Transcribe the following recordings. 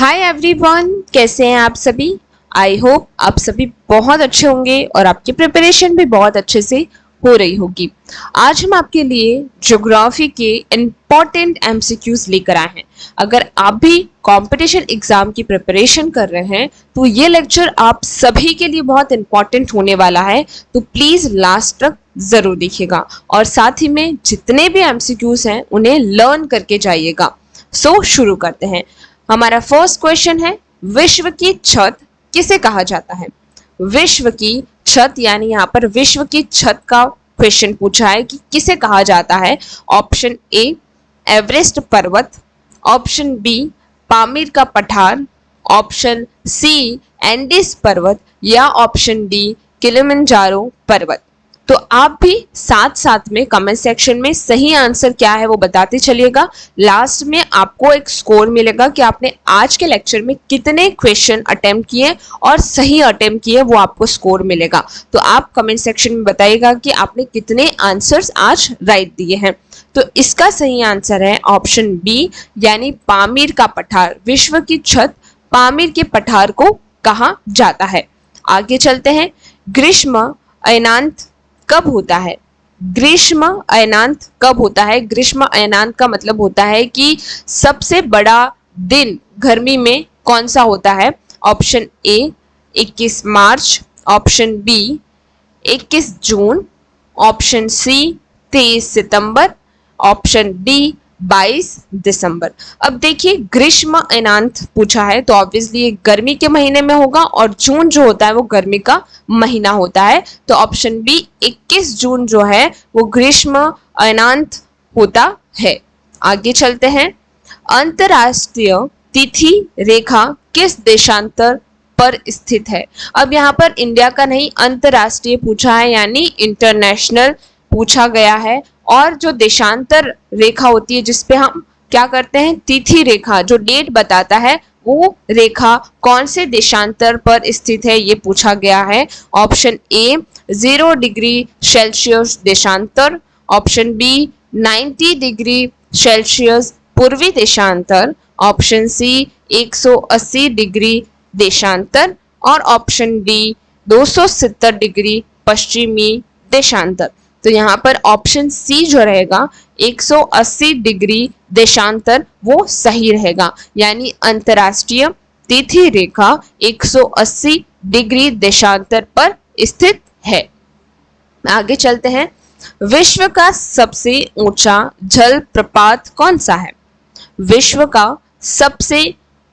Hi everyone, कैसे हैं आप सभी। आई होप आप सभी बहुत अच्छे होंगे और आपकी प्रिपरेशन भी बहुत अच्छे से हो रही होगी। आज हम आपके लिए ज्योग्राफी के इम्पोर्टेंट एमसीक्यूज लेकर आए हैं। अगर आप भी कंपटीशन एग्जाम की प्रिपरेशन कर रहे हैं तो ये लेक्चर आप सभी के लिए बहुत इंपॉर्टेंट होने वाला है, तो प्लीज लास्ट तक जरूर देखिएगा और साथ ही में जितने भी एमसीक्यूज हैं उन्हें लर्न करके जाइएगा। सो शुरू करते हैं। हमारा फर्स्ट क्वेश्चन है, विश्व की छत किसे कहा जाता है। विश्व की छत यानी यहाँ पर विश्व की छत का क्वेश्चन पूछा है कि किसे कहा जाता है। ऑप्शन ए एवरेस्ट पर्वत, ऑप्शन बी पामीर का पठार, ऑप्शन सी एंडीज पर्वत या ऑप्शन डी किलिमंजारो पर्वत। तो आप भी साथ साथ में कमेंट सेक्शन में सही आंसर क्या है वो बताते चलिएगा। लास्ट में आपको एक स्कोर मिलेगा कि आपने आज के लेक्चर में कितने क्वेश्चन अटेम्प्ट किए और सही अटेम्प्ट किए, वो आपको स्कोर मिलेगा। तो आप कमेंट सेक्शन में बताइएगा कि आपने कितने आंसर्स आज राइट दिए हैं। तो इसका सही आंसर है ऑप्शन बी यानी पामीर का पठार। विश्व की छत पामीर के पठार को कहा जाता है। आगे चलते हैं। ग्रीष्म अयनांत कब होता है। ग्रीष्म अयनांत कब होता है। ग्रीष्म अयनांत का मतलब होता है कि सबसे बड़ा दिन गर्मी में कौन सा होता है। Option A 21 March, option B 21 June, option C 23 सितंबर, ऑप्शन डी 22 दिसंबर। अब देखिए ग्रीष्म अयनांत पूछा है तो ऑब्वियसली ये गर्मी के महीने में होगा और जून जो होता है वो गर्मी का महीना होता है। तो ऑप्शन बी 21 जून जो है वो ग्रीष्म अयनांत होता है। आगे चलते हैं। अंतरराष्ट्रीय तिथि रेखा किस देशांतर पर स्थित है। अब यहाँ पर इंडिया का नहीं अंतरराष्ट्रीय पूछा है यानी इंटरनेशनल पूछा गया है। और जो देशांतर रेखा होती है जिसपे हम क्या करते हैं, तिथि रेखा जो डेट बताता है, वो रेखा कौन से देशांतर पर स्थित है ये पूछा गया है। ऑप्शन ए 0 डिग्री सेल्सियस देशांतर, ऑप्शन बी 90 डिग्री सेल्सियस पूर्वी देशांतर, ऑप्शन सी 180 डिग्री देशांतर और ऑप्शन डी 270 डिग्री पश्चिमी देशांतर। तो यहाँ पर ऑप्शन सी जो रहेगा 180 डिग्री देशांतर वो सही रहेगा, यानी अंतरराष्ट्रीय तिथि रेखा 180 डिग्री देशांतर पर स्थित है। आगे चलते हैं। विश्व का सबसे ऊंचा जल प्रपात कौन सा है। विश्व का सबसे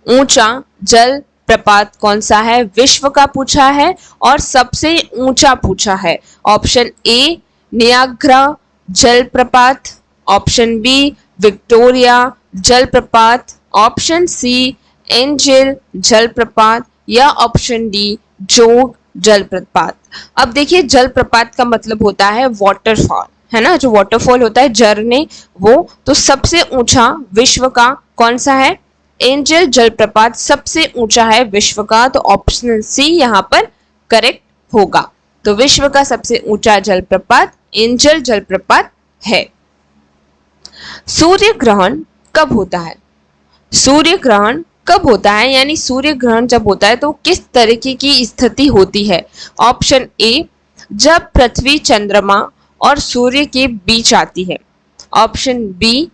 ऊंचा जल प्रपात कौन सा है। विश्व का पूछा है और सबसे ऊंचा पूछा है। ऑप्शन ए नियाग्रा जलप्रपात, ऑप्शन बी विक्टोरिया जलप्रपात, ऑप्शन सी एंजल जलप्रपात या ऑप्शन डी जोग जलप्रपात। अब देखिए जलप्रपात का मतलब होता है वाटरफॉल, है ना, जो वाटरफॉल होता है झरने वो। तो सबसे ऊंचा विश्व का कौन सा है, एंजल जलप्रपात सबसे ऊंचा है विश्व का। तो ऑप्शन सी यहाँ पर करेक्ट होगा। तो विश्व का सबसे ऊंचा जलप्रपात एंजल जलप्रपात है। सूर्य ग्रहण कब होता है। सूर्य ग्रहण कब होता है यानी सूर्य ग्रहण जब होता है तो किस तरीके की स्थिति होती है। ऑप्शन ए जब पृथ्वी चंद्रमा और सूर्य के बीच आती है, ऑप्शन बी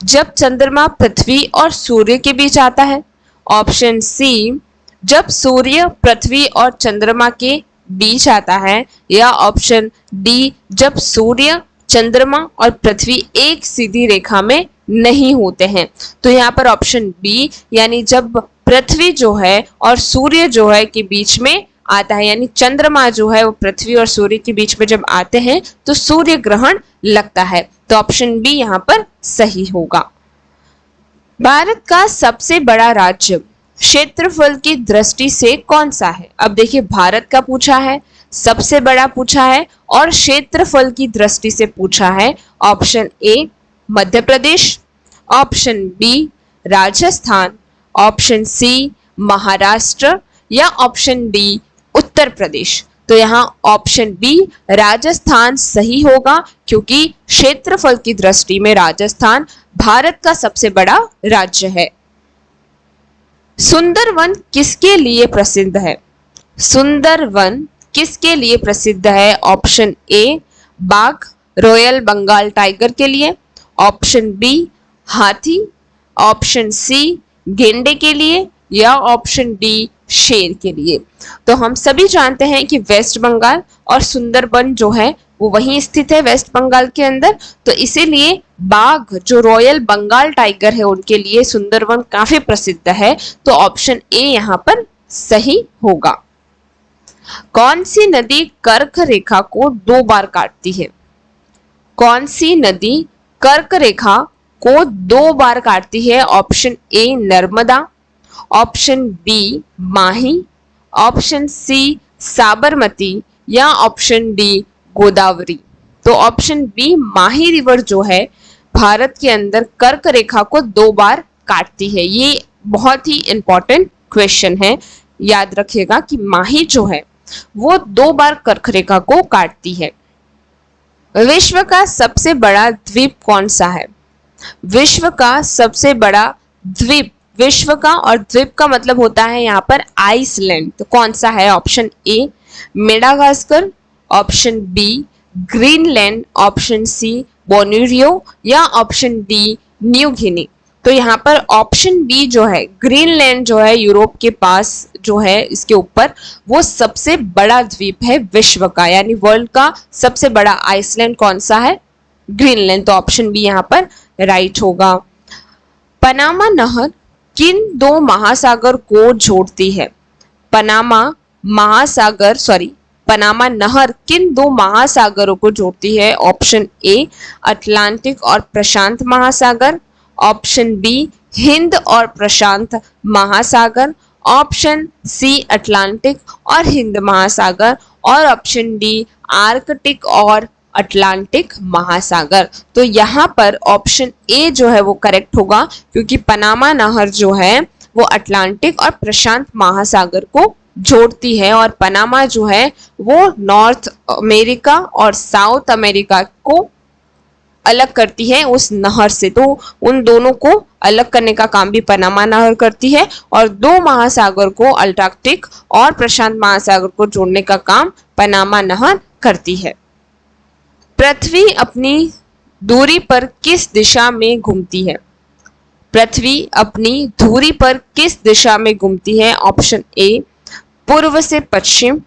जब चंद्रमा पृथ्वी और सूर्य के बीच आता है, ऑप्शन सी जब सूर्य पृथ्वी और चंद्रमा के बीच आता है या ऑप्शन डी जब सूर्य चंद्रमा और पृथ्वी एक सीधी रेखा में नहीं होते हैं। तो यहाँ पर ऑप्शन बी यानी जब पृथ्वी जो है और सूर्य जो है के बीच में आता है, यानी चंद्रमा जो है वो पृथ्वी और सूर्य के बीच में जब आते हैं तो सूर्य ग्रहण लगता है। तो ऑप्शन बी यहाँ पर सही होगा। भारत का सबसे बड़ा राज्य क्षेत्रफल की दृष्टि से कौन सा है। अब देखिए भारत का पूछा है, सबसे बड़ा पूछा है और क्षेत्रफल की दृष्टि से पूछा है। Option A Madhya Pradesh, option B Rajasthan, option C Maharashtra या ऑप्शन डी उत्तर प्रदेश। तो यहाँ ऑप्शन बी राजस्थान सही होगा क्योंकि क्षेत्रफल की दृष्टि में राजस्थान भारत का सबसे बड़ा राज्य है। सुंदरवन किसके लिए प्रसिद्ध है? सुंदरवन किसके लिए प्रसिद्ध है? ऑप्शन ए बाघ, रॉयल बंगाल टाइगर के लिए, ऑप्शन बी हाथी, ऑप्शन सी गेंडे के लिए, या ऑप्शन डी शेर के लिए। तो हम सभी जानते हैं कि वेस्ट बंगाल और सुंदरबन जो है वो वहीं स्थित है वेस्ट बंगाल के अंदर, तो इसीलिए बाघ जो रॉयल बंगाल टाइगर है उनके लिए सुंदरबन काफी प्रसिद्ध है। तो ऑप्शन ए यहाँ पर सही होगा। कौन सी नदी कर्क रेखा को 2 बार काटती है? कौन सी नदी कर्क रेखा को 2 बार काटती है? Option A Narmada, option B Mahi, option C Sabarmati, या ऑप्शन डी गोदावरी। तो ऑप्शन बी माही रिवर जो है भारत के अंदर कर्क रेखा को 2 बार काटती है। ये बहुत ही इंपॉर्टेंट क्वेश्चन है, याद रखिएगा कि माही जो है वो 2 बार कर्क रेखा को काटती है। विश्व का सबसे बड़ा द्वीप कौन सा है? विश्व का सबसे बड़ा द्वीप, विश्व का और द्वीप का मतलब होता है यहाँ पर आइसलैंड, तो कौन सा है? Option A Madagascar, option B Greenland, option C Borneo, या ऑप्शन डी न्यू गिनी। तो यहाँ पर ऑप्शन बी जो है ग्रीनलैंड जो है यूरोप के पास जो है इसके ऊपर, वो सबसे बड़ा द्वीप है विश्व का, यानी वर्ल्ड का सबसे बड़ा आइसलैंड कौन सा है? ग्रीनलैंड। तो ऑप्शन बी यहाँ पर राइट होगा। पनामा नहर किन 2 महासागर को जोड़ती है? पनामा नहर किन 2 महासागरों को जोड़ती है? ऑप्शन ए अटलांटिक और प्रशांत महासागर, ऑप्शन बी हिंद और प्रशांत महासागर, ऑप्शन सी अटलांटिक और हिंद महासागर, और ऑप्शन डी आर्कटिक और अटलांटिक महासागर। तो यहाँ पर ऑप्शन ए जो है वो करेक्ट होगा, क्योंकि पनामा नहर जो है वो अटलांटिक और प्रशांत महासागर को जोड़ती है, और पनामा जो है वो नॉर्थ अमेरिका और साउथ अमेरिका को अलग करती है उस नहर से। तो उन दोनों को अलग करने का काम भी पनामा नहर करती है, और 2 महासागर को अटलांटिक और प्रशांत महासागर को जोड़ने का काम पनामा नहर करती है। पृथ्वी अपनी दूरी पर किस दिशा में घूमती है? पृथ्वी अपनी धुरी पर किस दिशा में घूमती है? ऑप्शन ए पूर्व से पश्चिम,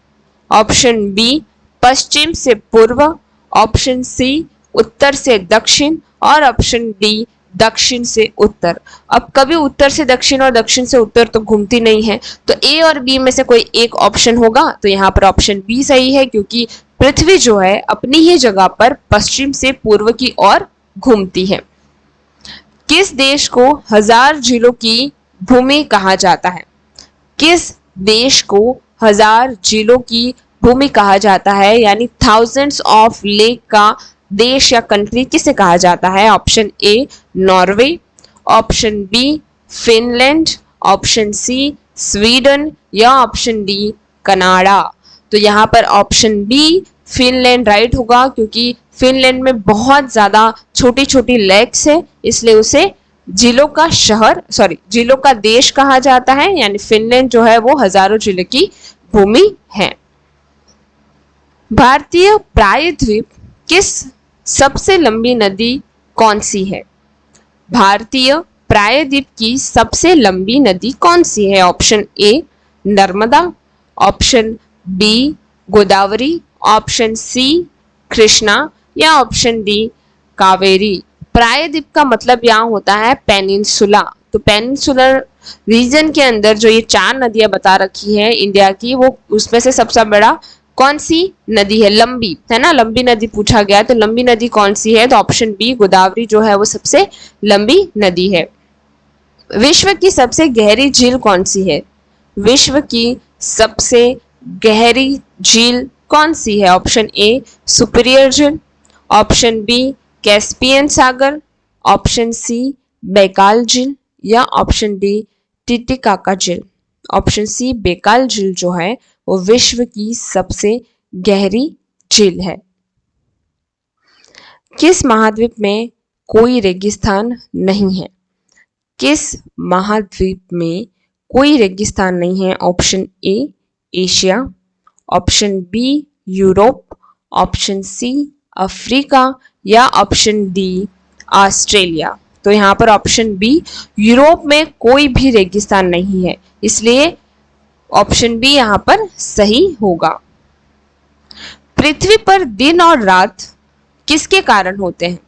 ऑप्शन बी पश्चिम से पूर्व, ऑप्शन सी उत्तर से दक्षिण, और ऑप्शन डी दक्षिण से उत्तर। अब कभी उत्तर से दक्षिण और दक्षिण से उत्तर तो घूमती नहीं है, तो ए और बी में से कोई एक ऑप्शन होगा। तो यहाँ पर ऑप्शन बी सही है, क्योंकि पृथ्वी जो है अपनी ही जगह पर पश्चिम से पूर्व की ओर घूमती है। किस देश को 1000 झीलों की भूमि कहा जाता है? किस देश को 1000 झीलों की भूमि कहा जाता है, यानी थाउजेंड्स ऑफ लेक का देश या कंट्री किसे कहा जाता है? Option A Norway, option B Finland, option C Sweden, या ऑप्शन डी कनाडा। तो यहाँ पर ऑप्शन बी फिनलैंड राइट होगा, क्योंकि फिनलैंड में बहुत ज्यादा छोटी छोटी लेक्स है, इसलिए उसे झीलों का देश कहा जाता है, यानी फिनलैंड जो है वो हजारों झीलों की भूमि है। भारतीय प्रायद्वीप किस सबसे लंबी नदी कौन सी है? भारतीय प्रायद्वीप की सबसे लंबी नदी कौन सी है? Option A Narmada, option B Godavari, option C Krishna, या ऑप्शन डी कावेरी। प्रायद्वीप का मतलब यहाँ होता है पेनिनसुला। तो पेनिनसुलर रीजन के अंदर जो ये 4 नदियां बता रखी है इंडिया की, वो उसमें से सबसे बड़ा कौन सी नदी है? लंबी है ना, लंबी नदी पूछा गया, तो लंबी नदी कौन सी है? तो ऑप्शन बी गोदावरी जो है वो सबसे लंबी नदी है। विश्व की सबसे गहरी झील कौन सी है? विश्व की सबसे गहरी झील कौन सी है? ऑप्शन ए सुपीरियर झील, ऑप्शन बी कैस्पियन सागर, ऑप्शन सी बैकाल झील, या ऑप्शन डी टिटिकाका झील। ऑप्शन सी बैकाल झील जो है वो विश्व की सबसे गहरी झील है। किस महाद्वीप में कोई रेगिस्तान नहीं है? किस महाद्वीप में कोई रेगिस्तान नहीं है। Option A Asia, option B Europe, option C Africa या ऑप्शन डी ऑस्ट्रेलिया। तो यहाँ पर ऑप्शन बी यूरोप में कोई भी रेगिस्तान नहीं है, इसलिए ऑप्शन बी यहाँ पर सही होगा। पृथ्वी पर दिन और रात किसके कारण होते हैं?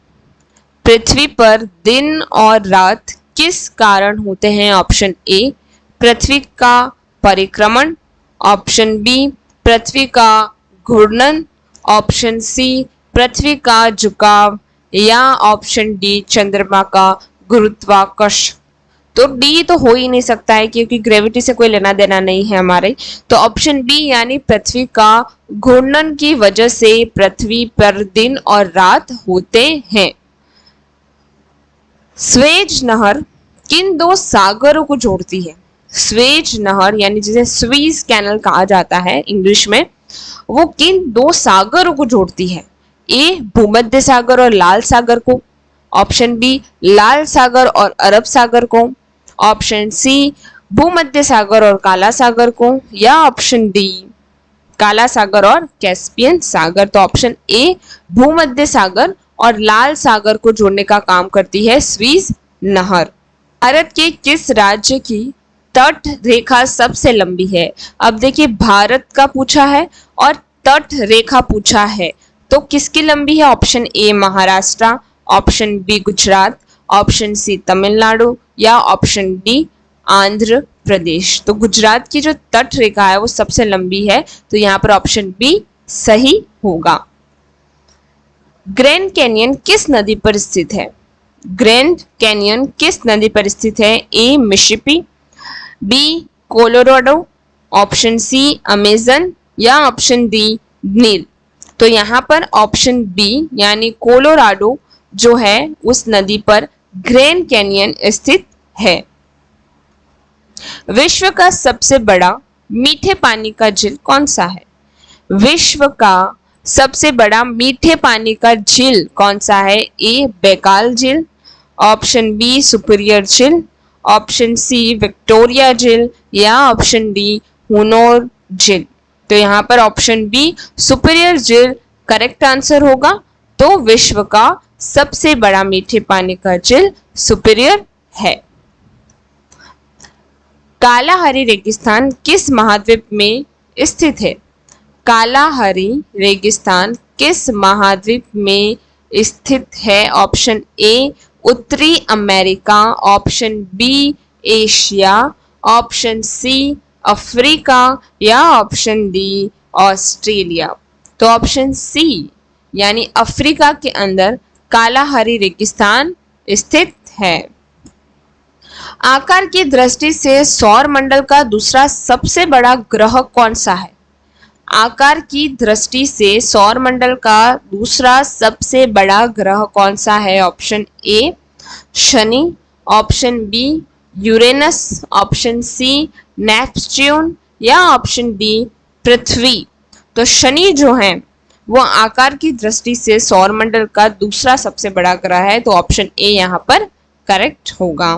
पृथ्वी पर दिन और रात किस कारण होते हैं? ऑप्शन ए पृथ्वी का परिक्रमण, ऑप्शन बी पृथ्वी का घूर्णन, ऑप्शन सी पृथ्वी का झुकाव या ऑप्शन डी चंद्रमा का गुरुत्वाकर्षण। तो डी तो हो ही नहीं सकता है क्योंकि ग्रेविटी से कोई लेना देना नहीं है हमारे। तो ऑप्शन बी यानी पृथ्वी का घूर्णन की वजह से पृथ्वी पर दिन और रात होते हैं। स्वेज नहर किन दो सागरों को जोड़ती है? स्वेज नहर यानी जिसे स्वीज कैनल कहा जाता है इंग्लिश में, वो किन दो सागरों को जोड़ती है? ए भूमध्य सागर और लाल सागर को, ऑप्शन बी लाल सागर और अरब सागर को, ऑप्शन सी भूमध्य सागर और काला सागर को या ऑप्शन डी काला सागर और कैस्पियन सागर। तो ऑप्शन ए भूमध्य सागर और लाल सागर को जोड़ने का काम करती है स्वीज नहर। भारत के किस राज्य की तट रेखा सबसे लंबी है? अब देखिए भारत का पूछा है और तट रेखा पूछा है, तो किसकी लंबी है? Option A Maharashtra, option B Gujarat, option C Tamil Nadu या ऑप्शन डी आंध्र प्रदेश। तो गुजरात की जो तट रेखा है वो सबसे लंबी है, तो यहाँ पर ऑप्शन बी सही होगा। ग्रैंड कैनियन किस नदी पर स्थित है? ग्रैंड कैनियन किस नदी पर स्थित है? A Mississippi, B Colorado, option C Amazon या ऑप्शन डी नील। तो यहाँ पर ऑप्शन बी यानी कोलोराडो जो है उस नदी पर ग्रैंड कैनियन स्थित है। विश्व का सबसे बड़ा मीठे पानी का झील कौन सा है? विश्व का सबसे बड़ा मीठे पानी का झील कौन सा है? ए बैकाल झील, ऑप्शन बी सुपीरियर झील, ऑप्शन सी विक्टोरिया झील या ऑप्शन डी हुनोर झील। तो यहाँ पर ऑप्शन बी सुपीरियर झील करेक्ट आंसर होगा। तो विश्व का सबसे बड़ा मीठे पानी का झील सुपीरियर है। कालाहारी रेगिस्तान किस महाद्वीप में स्थित है? कालाहारी रेगिस्तान किस महाद्वीप में स्थित है? ऑप्शन ए उत्तरी America, option B Asia, option C Africa या ऑप्शन डी ऑस्ट्रेलिया। तो ऑप्शन सी यानी अफ्रीका के अंदर कालाहारी रेगिस्तान स्थित है। आकार की दृष्टि से सौर मंडल का दूसरा सबसे बड़ा ग्रह कौन सा है? आकार की दृष्टि से सौर मंडल का दूसरा सबसे बड़ा ग्रह कौन सा है? ऑप्शन ए शनि, option B Uranus, option C Neptune या ऑप्शन डी पृथ्वी। तो शनि जो है वो आकार की दृष्टि से सौर मंडल का दूसरा सबसे बड़ा ग्रह है, तो ऑप्शन ए यहाँ पर करेक्ट होगा।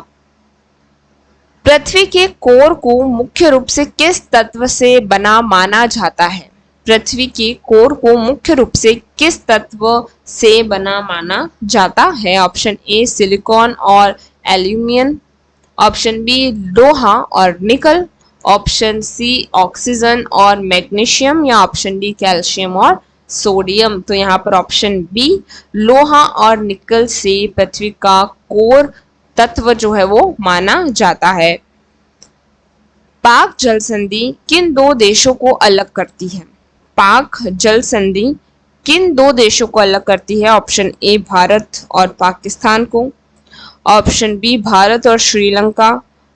पृथ्वी के कोर को मुख्य रूप से किस तत्व से बना माना जाता है? पृथ्वी के कोर को मुख्य रूप से किस तत्व से बना माना जाता है? ऑप्शन ए सिलिकॉन और एल्यूमिनियम, ऑप्शन बी लोहा और निकल, ऑप्शन सी ऑक्सीजन और मैग्नीशियम या ऑप्शन डी कैल्शियम और सोडियम। तो यहाँ पर ऑप्शन बी लोहा और निकल से पृथ्वी का कोर तत्व जो है वो माना जाता है। पाक जल संधि किन दो देशों को अलग करती है? पाक जल संधि किन दो देशों को अलग करती है? ऑप्शन ए भारत और पाकिस्तान को, ऑप्शन बी भारत और श्रीलंका,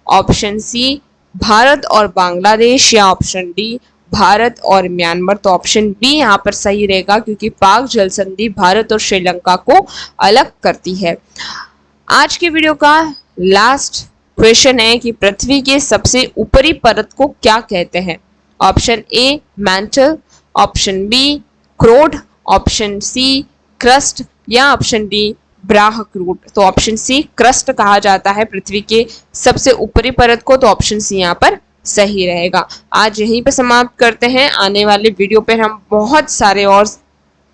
ऑप्शन सी भारत और बांग्लादेश या ऑप्शन डी भारत और म्यांमार। तो ऑप्शन बी यहाँ पर सही रहेगा क्योंकि पाक जल संधि भारत और श्रीलंका को अलग करती है। आज के वीडियो का लास्ट क्वेश्चन है कि पृथ्वी के सबसे ऊपरी परत को क्या कहते हैं? Option A mantle, option B क्रोड, ऑप्शन सी क्रस्ट या ऑप्शन डी ब्राहक रूट, तो ऑप्शन सी क्रस्ट कहा जाता है पृथ्वी के सबसे ऊपरी परत को, तो ऑप्शन सी यहाँ पर सही रहेगा। आज यहीं पे समाप्त करते हैं। आने वाले वीडियो पर हम बहुत सारे और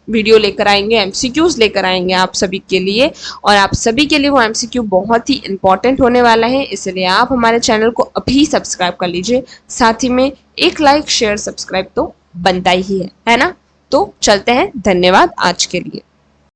वीडियो लेकर आएंगे, एमसीक्यूज लेकर आएंगे आप सभी के लिए, और आप सभी के लिए वो एमसीक्यू बहुत ही इंपॉर्टेंट होने वाला है, इसलिए आप हमारे चैनल को अभी सब्सक्राइब कर लीजिए। साथ ही में एक लाइक शेयर सब्सक्राइब तो बनता ही है ना। तो चलते हैं, धन्यवाद आज के लिए।